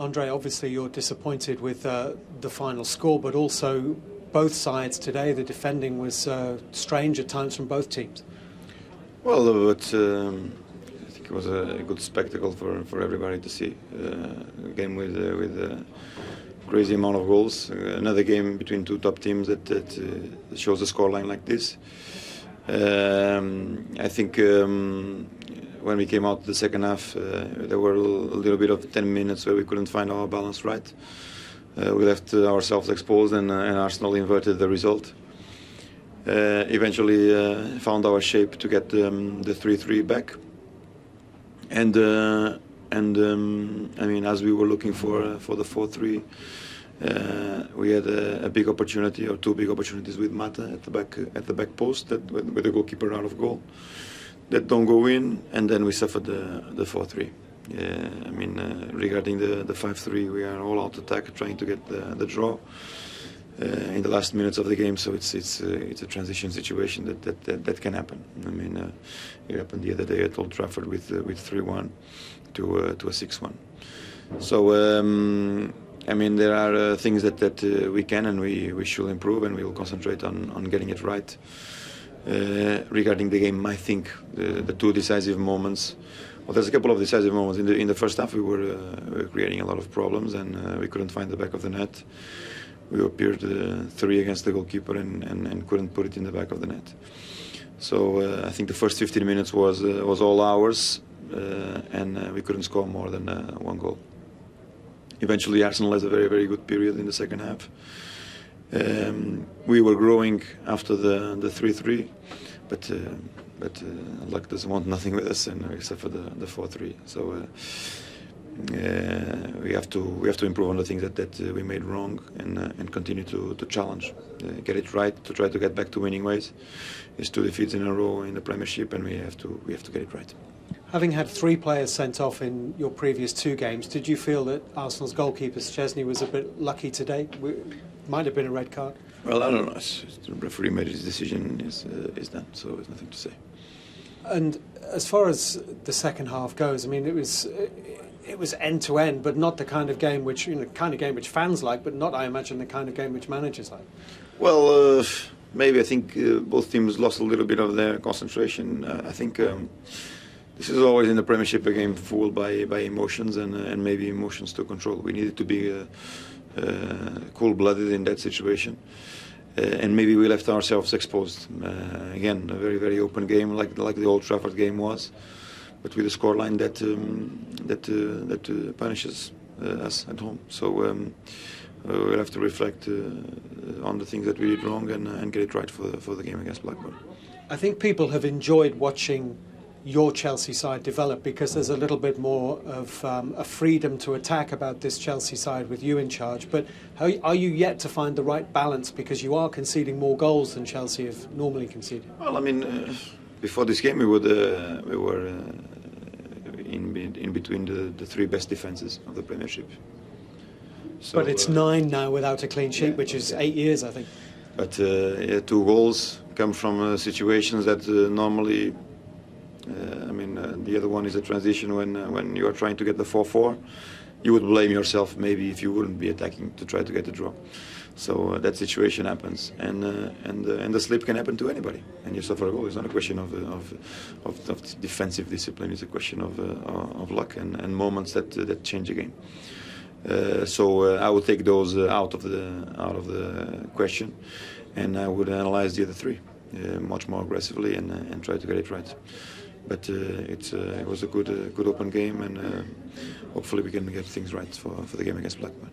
André, obviously you're disappointed with the final score, but also both sides today, the defending was strange at times from both teams. Well, but I think it was a good spectacle for everybody to see. A game with a crazy amount of goals. Another game between two top teams that shows a scoreline like this. I think when we came out the second half, there were a little bit of 10 minutes where we couldn't find our balance right. We left ourselves exposed, and Arsenal inverted the result. Eventually found our shape to get the 3-3 back. And I mean, as we were looking for the 4-3, we had a big opportunity, or two big opportunities with Mata at the back post, that with the goalkeeper out of goal, that don't go in, and then we suffered the 4-3. I mean, regarding the 5-3, we are all out attack, trying to get the draw in the last minutes of the game. So it's a transition situation that can happen. I mean, it happened the other day at Old Trafford with 3-1 to a 6-1. So I mean, there are things that we can and we should improve, and we will concentrate on getting it right. Regarding the game, I think the two decisive moments. Well, there's a couple of decisive moments in the first half. We were creating a lot of problems, and we couldn't find the back of the net. We appeared 3 against the goalkeeper and couldn't put it in the back of the net. So I think the first 15 minutes was all ours, and we couldn't score more than 1 goal. Eventually, Arsenal has a very, very good period in the second half. We were growing after the 3-3, but luck doesn't want nothing with us, and except for the 4-3. So we have to improve on the things that we made wrong, and continue to challenge, get it right, to try to get back to winning ways. It's 2 defeats in a row in the Premiership, and we have to get it right. Having had 3 players sent off in your previous 2 games, did you feel that Arsenal's goalkeeper Szczesny was a bit lucky today? Might have been a red card. Well, I don't know. The referee made his decision. Is done. So there's nothing to say. And as far as the second half goes, I mean, it was end to end, but not the kind of game which fans like, but not, I imagine, the kind of game which managers like. Well, maybe I think both teams lost a little bit of their concentration. I think this is always in the Premiership a game fueled by emotions, and maybe emotions to control. We needed to be cool-blooded in that situation. And maybe we left ourselves exposed. Again, a very, very open game, like the Old Trafford game was, but with a scoreline that punishes us at home. So we'll have to reflect on the things that we did wrong, and get it right for the game against Blackburn. I think people have enjoyed watching your Chelsea side develop, because there's a little bit more of a freedom to attack about this Chelsea side with you in charge. But are you yet to find the right balance, because you are conceding more goals than Chelsea have normally conceded? Well, I mean, before this game we were in between the 3 best defences of the Premiership. So, but it's 9 now without a clean sheet, yeah, which is 8 years, I think. But 2 goals come from situations that normally. I mean, the other one is a transition when you are trying to get the 4-4. You would blame yourself maybe if you wouldn't be attacking to try to get the draw. So that situation happens, and the slip can happen to anybody, and you suffer a goal. It's not a question of defensive discipline. It's a question of luck and moments that change a game. So I would take those out of the question, and I would analyze the other 3 much more aggressively and try to get it right. But it was a good open game, and hopefully we can get things right for the game against Blackburn.